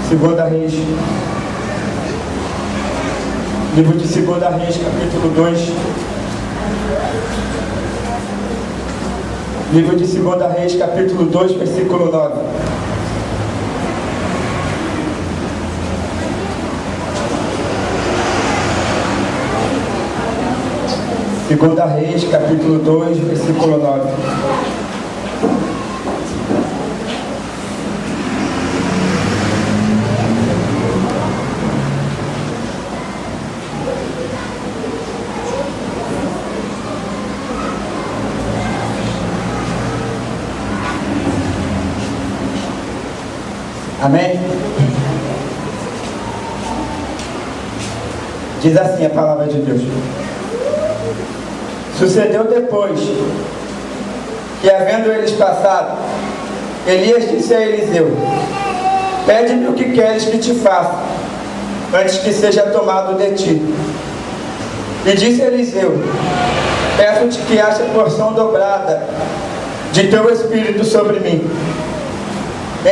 Segunda Reis. Livro de Segunda Reis, capítulo 2. Livro de Segunda Reis, capítulo 2, versículo 9. Segunda Reis, capítulo 2, versículo 9. Amém? Diz assim a palavra de Deus. Sucedeu depois que, havendo eles passado, Elias disse a Eliseu: pede-me o que queres que te faça, antes que seja tomado de ti. E disse Eliseu: peço-te que haja porção dobrada de teu espírito sobre mim.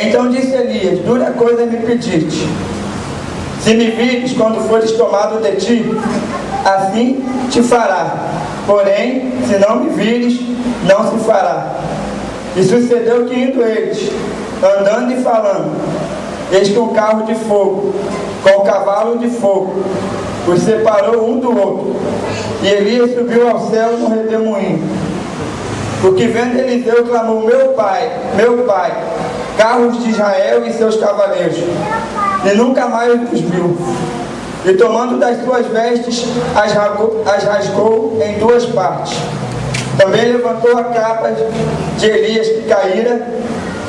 Então disse Elias: dura coisa é me pedir-te. Se me vires quando fores tomado de ti, assim te fará. Porém, se não me vires, não se fará. E sucedeu que, indo eles, andando e falando, eis que um carro de fogo, com um cavalo de fogo, os separou um do outro. E Elias subiu ao céu no redemoinho. Porque vendo Eliseu, clamou: meu pai, carros de Israel e seus cavaleiros. E nunca mais os viu. E tomando das suas vestes, as rasgou em duas partes. Também levantou a capa de Elias que caíra,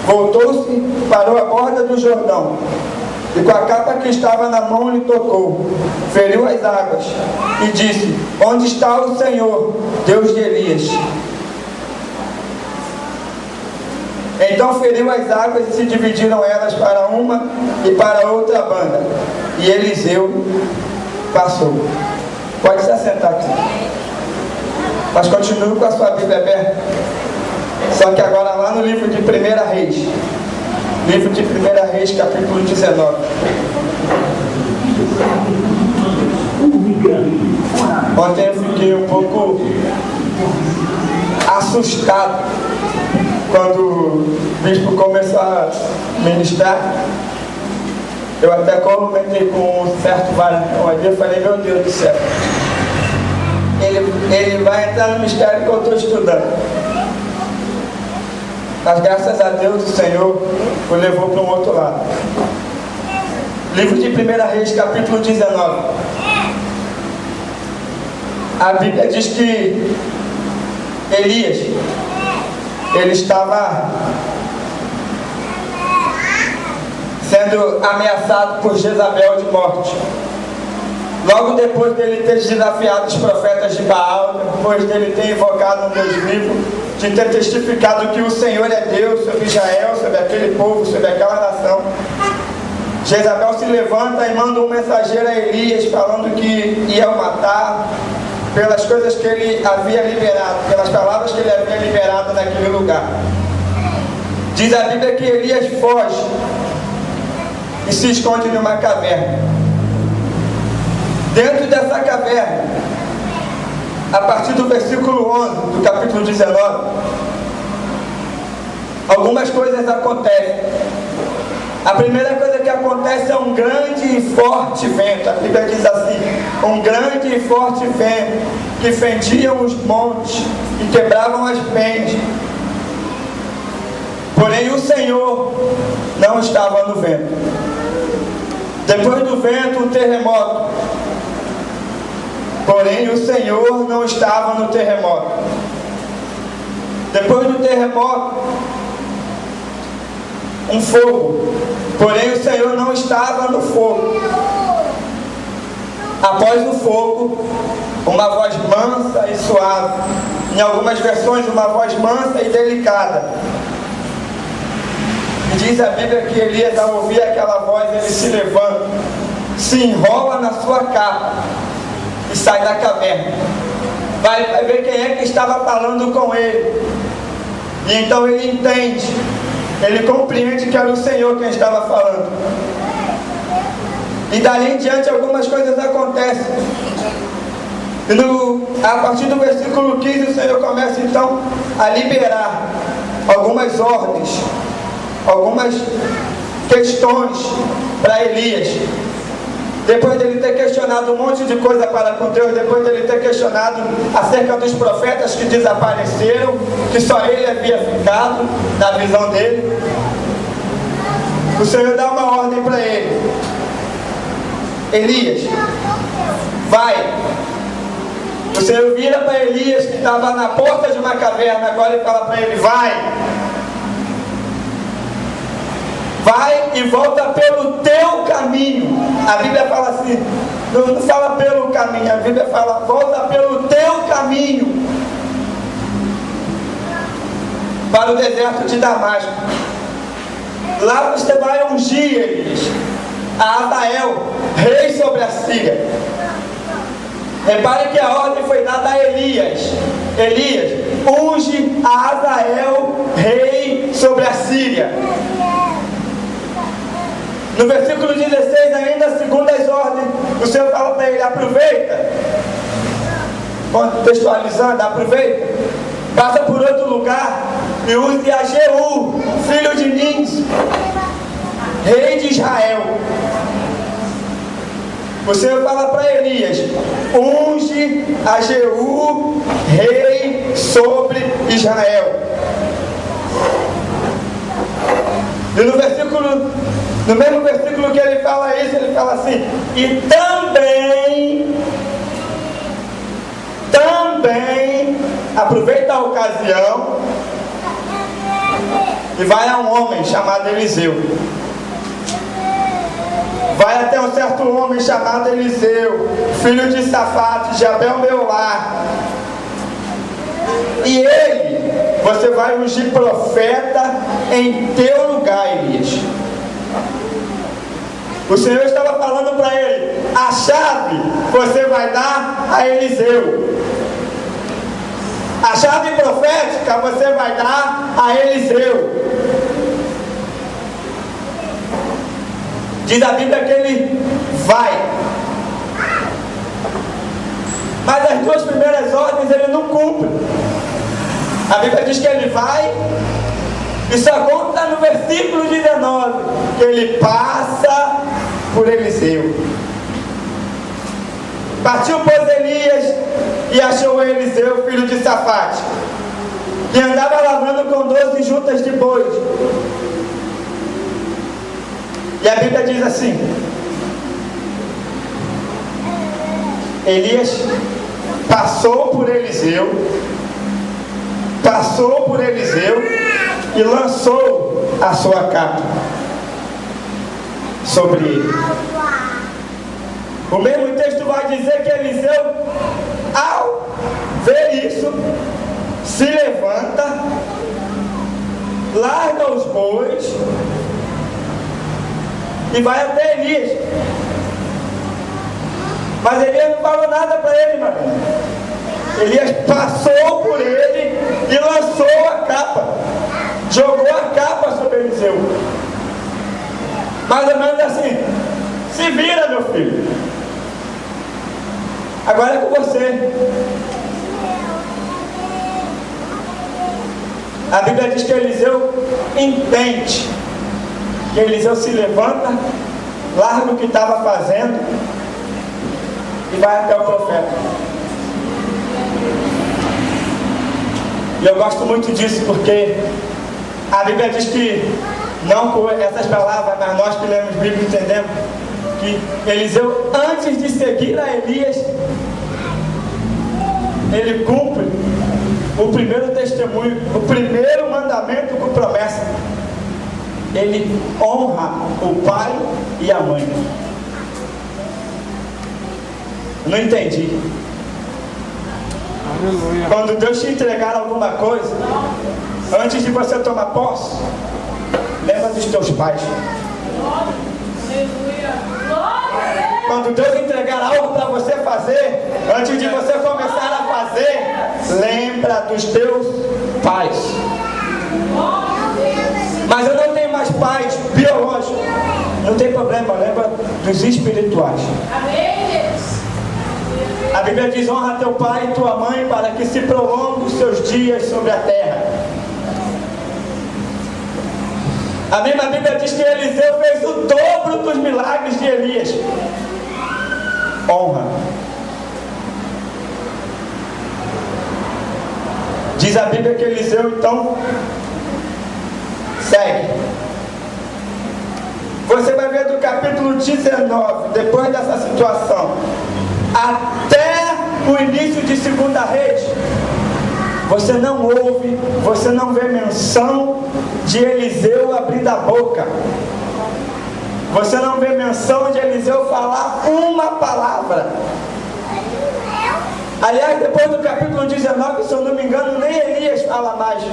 voltou-se, parou à borda do Jordão, e com a capa que estava na mão lhe tocou, feriu as águas, e disse: onde está o Senhor, Deus de Elias? Então feriu as águas e se dividiram elas para uma e para outra banda. E Eliseu passou. Pode se assentar aqui. Mas continue com a sua Bíblia aberta. Só que agora lá no livro de 1 Reis. Livro de 1 Reis, capítulo 19. Ontem eu fiquei um pouco assustado quando o bispo começou a ministrar. Eu até comentei com um certo varão ali, eu falei: meu Deus do céu, ele vai entrar no mistério que eu estou estudando. Mas graças a Deus o Senhor o levou para um outro lado. Livro de 1 Reis, capítulo 19. A Bíblia diz que Elias, ele estava sendo ameaçado por Jezabel de morte. Logo depois dele ter desafiado os profetas de Baal, depois dele ter invocado um Deus vivo, de ter testificado que o Senhor é Deus sobre Israel, sobre aquele povo, sobre aquela nação, Jezabel se levanta e manda um mensageiro a Elias falando que ia o matar pelas coisas que ele havia liberado, pelas palavras que ele havia liberado naquele lugar. Diz a Bíblia que Elias foge e se esconde numa caverna. Dentro dessa caverna, a partir do versículo 11 do capítulo 19, algumas coisas acontecem. A primeira coisa que acontece é um grande e forte vento. A Bíblia diz assim: um grande e forte vento que fendiam os montes e quebravam as penhas. Porém o Senhor não estava no vento. Depois do vento, um terremoto. Porém o Senhor não estava no terremoto. Depois do terremoto, um fogo. Porém o Senhor não estava no fogo. Após o fogo, uma voz mansa e suave. Em algumas versões, uma voz mansa e delicada. E diz a Bíblia que Elias, ao ouvir aquela voz, ele se levanta, se enrola na sua capa e sai da caverna. Vai ver quem é que estava falando com ele. E então ele entende, ele compreende que era o Senhor quem estava falando. E dali em diante algumas coisas acontecem. E a partir do versículo 15 o Senhor começa então a liberar algumas ordens, algumas questões para Elias. Depois dele ter questionado um monte de coisa para com Deus, depois dele ter questionado acerca dos profetas que desapareceram, que só ele havia ficado, na visão dele, o Senhor dá uma ordem para ele: Elias, vai. O Senhor vira para Elias, que estava na porta de uma caverna, agora e fala para ele: vai. Vai e volta pelo teu caminho. A Bíblia fala assim, não fala pelo caminho, a Bíblia fala: volta pelo teu caminho para o deserto de Damasco. Lá você vai ungir, Elias, a Hazael, rei sobre a Síria. Repare que a ordem foi dada a Elias: Elias, unge a Hazael, rei sobre a Síria. No versículo 16 ainda, segundo as ordens, o Senhor fala para ele: aproveita, contextualizando, aproveita, passa por outro lugar e use a Jeú, filho de Nins, rei de Israel. O Senhor fala para Elias: unge a Jeú, rei sobre Israel. E no mesmo versículo que ele fala isso, ele fala assim: e também aproveita a ocasião e vai a um homem chamado Eliseu. Vai até um certo homem chamado Eliseu, filho de Safate, de Abel-Meolá. E ele, você vai ungir profeta em teu lugar, Elias. O Senhor estava falando para ele: a chave você vai dar a Eliseu. A chave profética você vai dar a Eliseu. Diz a Bíblia que ele vai. Mas as duas primeiras ordens ele não cumpre. A Bíblia diz que ele vai, e só conta no versículo 19 que ele passa por Eliseu. Partiu, pois, Elias e achou Eliseu, filho de Safate, que andava lavrando com 12 juntas de bois. E a Bíblia diz assim: Elias passou por Eliseu e lançou a sua capa sobre ele. O mesmo texto vai dizer que Eliseu, ao ver isso, se levanta, larga os bois e vai até Elias. Mas Elias não falou nada para ele, mano. Elias passou por ele e lançou a capa, jogou a capa sobre Eliseu. Mais ou menos assim: se vira, meu filho, agora é com você. A Bíblia diz que Eliseu entende, que Eliseu se levanta, larga o que estava fazendo e vai até o profeta. E eu gosto muito disso, porque a Bíblia diz que, não por essas palavras, mas nós que lemos Bíblia entendemos que Eliseu, antes de seguir a Elias, ele cumpre o primeiro testemunho, o primeiro mandamento com promessa. Ele honra o pai e a mãe. Não entendi. Aleluia. Quando Deus te entregar alguma coisa, antes de você tomar posse, lembra dos teus pais. Quando Deus entregar algo para você fazer, antes de você começar a fazer, lembra dos teus pais. Mas eu não tenho mais pais biológicos. Não tem problema, lembra dos espirituais. A Bíblia diz: honra teu pai e tua mãe, para que se prolonguem os seus dias sobre a terra. A mesma Bíblia diz que Eliseu fez o dobro dos milagres de Elias. Honra. Diz a Bíblia que Eliseu então segue. Você vai ver do capítulo 19, depois dessa situação, até o início de 2 Reis, você não ouve, você não vê menção de Eliseu abrindo a boca. Você não vê menção de Eliseu falar uma palavra. Aliás, depois do capítulo 19, se eu não me engano, nem Elias fala mais.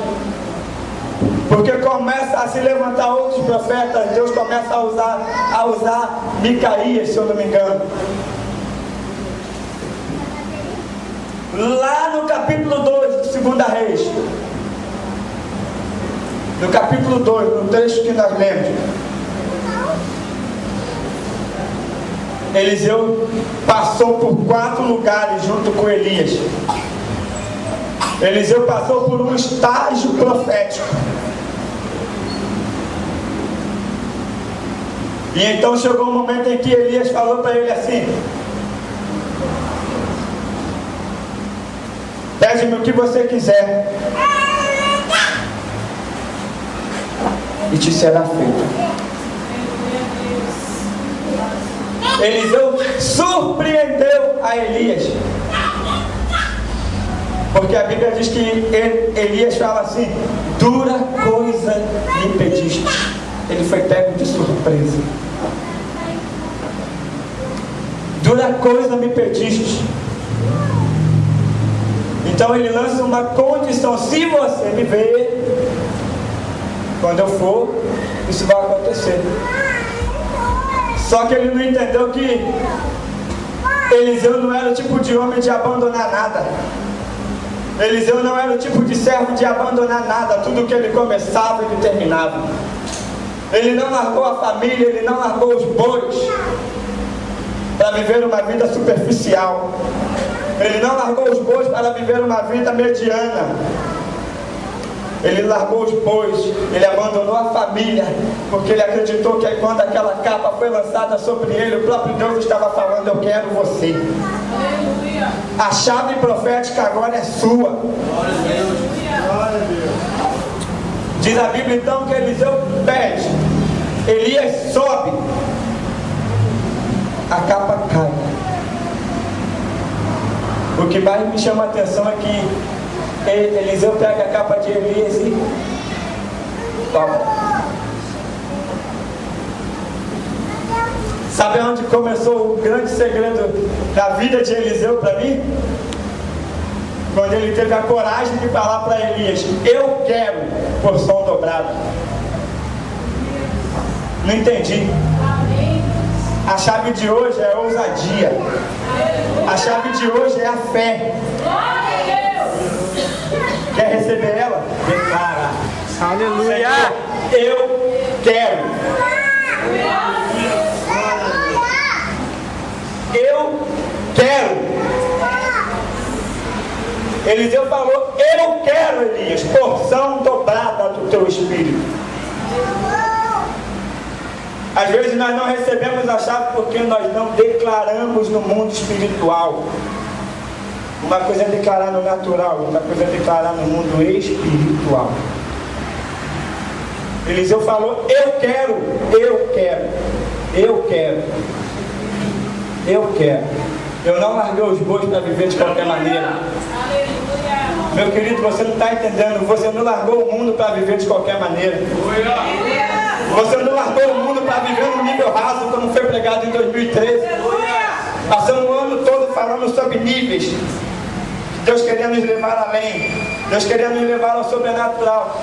Porque começa a se levantar outros profetas. Deus começa a usar Micaías, se eu não me engano. Lá no capítulo 2 de 2 Reis, no capítulo 2, no trecho que nós lemos, Eliseu passou por 4 lugares junto com Elias. Eliseu passou por um estágio profético. E então chegou um momento em que Elias falou para ele assim: pede-me o que você quiser e te será feito. Eliseu surpreendeu a Elias, porque a Bíblia diz que Elias fala assim: dura coisa me pediste. Ele foi pego de surpresa. Dura coisa me pediste. Então ele lança uma condição: se você me ver, quando eu for, isso vai acontecer. Só que ele não entendeu que Eliseu não era o tipo de homem de abandonar nada. Eliseu não era o tipo de servo de abandonar nada. Tudo que ele começava, ele terminava. Ele não largou a família, ele não largou os bois para viver uma vida superficial. Ele não largou os bois para viver uma vida mediana. Ele largou os bois, ele abandonou a família, porque ele acreditou que quando aquela capa foi lançada sobre ele, o próprio Deus estava falando: eu quero você. Aleluia. A chave profética agora é sua. Glória a Deus. Glória a Deus. Diz a Bíblia então que Eliseu pede, Elias sobe, a capa cai. O que mais me chama a atenção é que Eliseu pega a capa de Elias e toma. Sabe onde começou o grande segredo da vida de Eliseu para mim? Quando ele teve a coragem de falar para Elias: eu quero porção dobrada. Não entendi. A chave de hoje é a ousadia. A chave de hoje é a fé. Quer receber ela? Declara. Aleluia. Eu quero. Eu quero. Eliseu falou: eu quero, Elias, porção dobrada do teu espírito. Às vezes nós não recebemos a chave porque nós não declaramos no mundo espiritual. Uma coisa é declarar no natural, outra coisa é declarar no mundo espiritual. Eliseu falou: eu quero, eu quero, eu quero, eu quero. Eu não larguei os bois para viver de qualquer maneira. Meu querido, você não está entendendo. Você não largou o mundo para viver de qualquer maneira. Você não largou o mundo para viver no nível raso, como foi pregado em 2013. Passamos o ano todo falando sobre níveis. Deus queria nos levar além. Deus queria nos levar ao sobrenatural.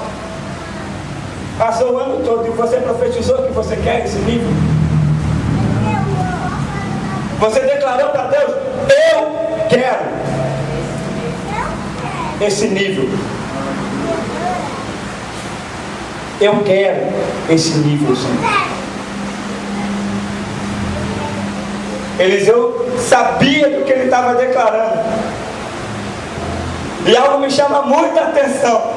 Passou o ano todo e você profetizou que você quer esse nível. Você declarou para Deus: eu quero esse nível. Eu quero esse nível, Senhor. Eliseu sabia do que ele estava declarando. E algo me chama muita atenção.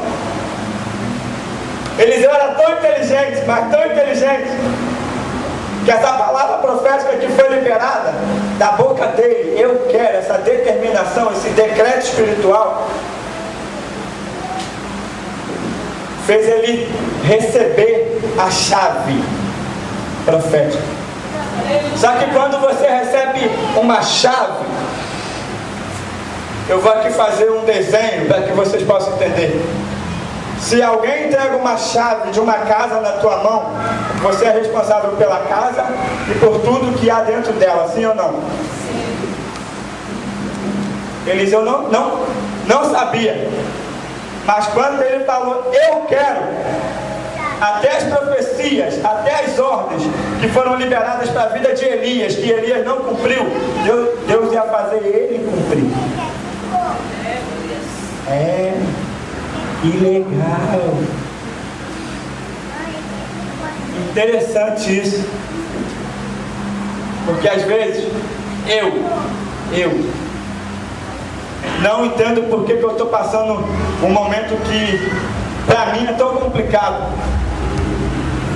Eliseu era tão inteligente, mas tão inteligente, que essa palavra profética que foi liberada da boca dele, eu quero, essa determinação, esse decreto espiritual, fez ele receber a chave profética. Só que quando você recebe uma chave, eu vou aqui fazer um desenho para que vocês possam entender. Se alguém entrega uma chave de uma casa na tua mão, você é responsável pela casa e por tudo que há dentro dela, sim ou não? Sim. Eliseu não sabia. Mas quando ele falou, eu quero, até as profecias, até as ordens que foram liberadas para a vida de Elias, que Elias não cumpriu, Deus ia fazer ele cumprir. Que legal. Interessante isso. Porque às vezes eu não entendo por que eu estou passando um momento que para mim é tão complicado.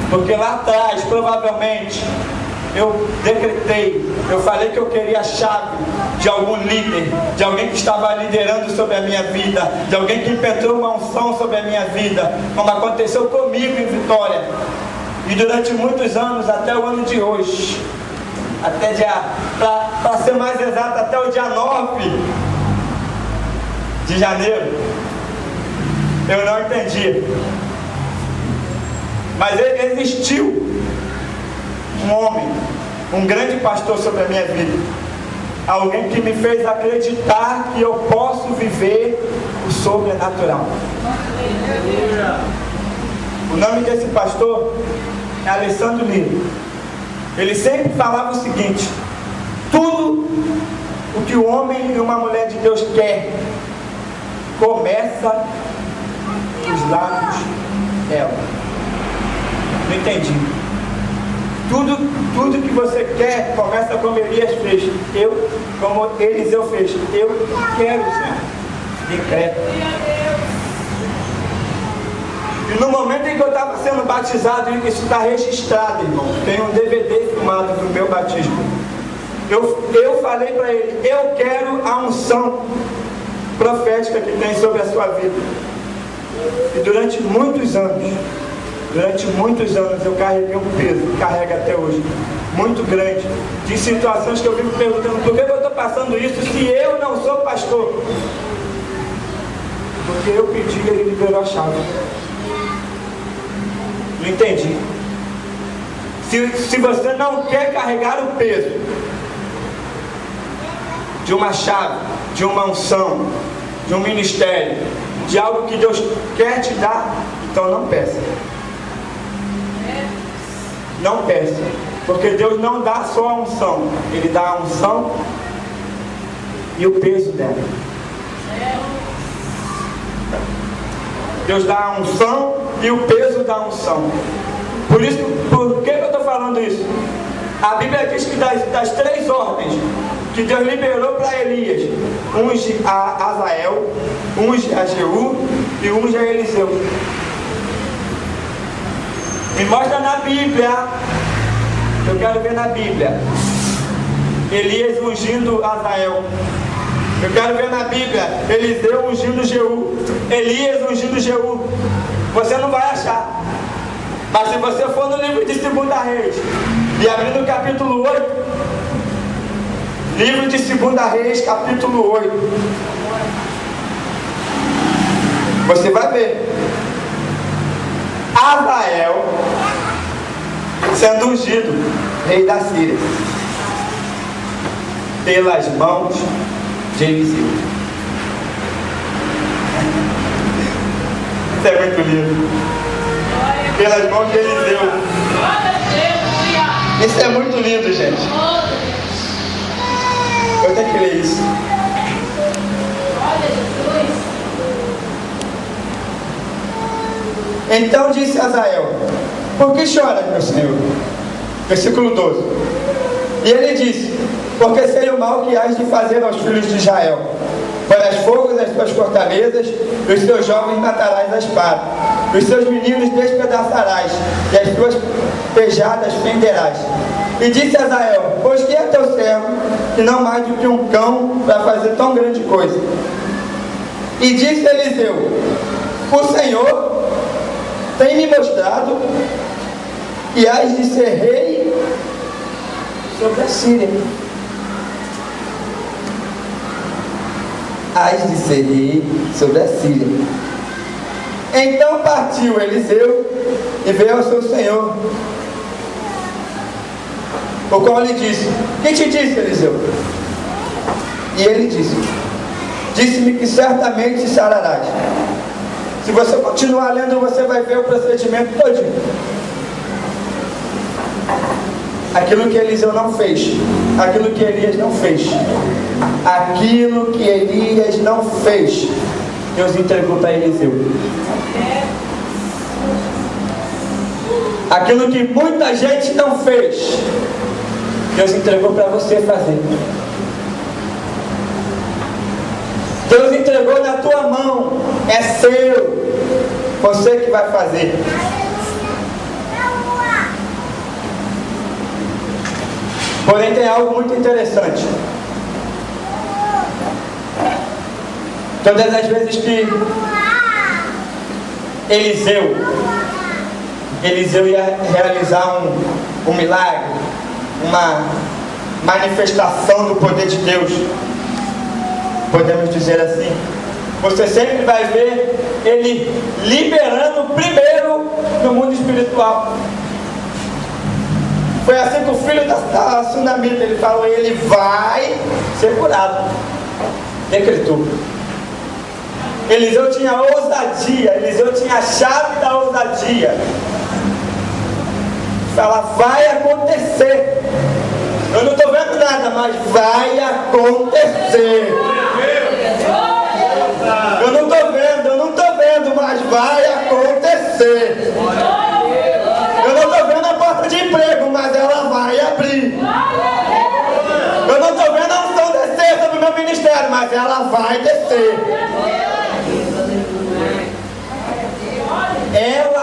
Porque lá atrás, provavelmente, eu decretei, eu falei que eu queria a chave de algum líder, de alguém que estava liderando sobre a minha vida, de alguém que impetrou uma unção sobre a minha vida, como aconteceu comigo em Vitória. E durante muitos anos, até o ano de hoje, até para ser mais exato, até o dia 9 de janeiro, eu não entendi. Mas existiu um homem, um grande pastor sobre a minha vida, alguém que me fez acreditar que eu posso viver o sobrenatural. O nome desse pastor é Alessandro Lino. Ele sempre falava o seguinte: tudo o que o homem e uma mulher de Deus quer começa dos lábios dela. Não entendi. Tudo que você quer começa como Elias fez. Como Eliseu fez. Eu quero, Senhor. Decreto. E no momento em que eu estava sendo batizado, isso está registrado, irmão. Tem um DVD filmado do meu batismo. Eu falei para ele: eu quero a unção profética que tem sobre a sua vida. E durante muitos anos eu carreguei um peso, carrego até hoje, muito grande, de situações que eu vivo perguntando: por que eu estou passando isso se eu não sou pastor? Porque eu pedi e ele liberou a chave. Não entendi. Se você não quer carregar o peso de uma chave, de uma unção, de um ministério, de algo que Deus quer te dar, então não peça. Não peça, porque Deus não dá só a unção, Ele dá a unção e o peso dela. Deus dá a unção e o peso da unção. Por isso, por que eu estou falando isso? A Bíblia diz que das 3 ordens que Deus liberou para Elias, unge a Azael, unge a Jeú e unge a Eliseu. Me mostra na Bíblia. Eu quero ver na Bíblia Elias ungindo Azael. Eu quero ver na Bíblia Eliseu ungindo Jeú, Elias ungindo Jeú. Você não vai achar. Mas se você for no livro de 2 Reis e abrir no capítulo 8, livro de 2 Reis, capítulo 8, você vai ver Azael sendo ungido rei da Síria pelas mãos de Eliseu. Isso é muito lindo. Pelas mãos de Eliseu. Isso é muito lindo, gente. Eu tenho que ler isso. Então disse Azael: por que choras, meu senhor? Versículo 12. E ele disse: Porque sei o mal que hás de fazer aos filhos de Israel. Farás fogo nas suas fortalezas, e os seus jovens matarás a espada. Os seus meninos despedaçarás, e as suas pejadas fenderás. E disse a Azael: pois que é teu servo, e não mais do que um cão, para fazer tão grande coisa? E disse Eliseu: o Senhor tem me mostrado que hás de ser rei sobre a Síria. Hás de ser rei sobre a Síria. Então partiu Eliseu e veio ao seu senhor, o qual lhe disse: quem te disse, Eliseu? E ele disse: disse-me que certamente sararás. Se você continuar lendo, você vai ver o procedimento todinho. Aquilo que Eliseu não fez, aquilo que Elias não fez, aquilo que Elias não fez, Deus entregou para Eliseu. Aquilo que muita gente não fez, Deus entregou para você fazer. Deus entregou na tua mão, é seu, você que vai fazer. Porém tem algo muito interessante. Todas as vezes que Eliseu ia realizar um milagre, uma manifestação do poder de Deus, podemos dizer assim, você sempre vai ver ele liberando primeiro no mundo espiritual. Foi assim com o filho da Sunamita, ele falou: ele vai ser curado. Decretou. Eliseu tinha ousadia, Eliseu tinha a chave da ousadia. Fala: vai acontecer. Eu não estou vendo nada, mas vai acontecer. Eu não estou vendo, mas vai acontecer. Eu não estou vendo a porta de emprego, mas ela vai abrir. Eu não estou vendo a unção descer sobre o meu ministério, mas ela vai descer. Ela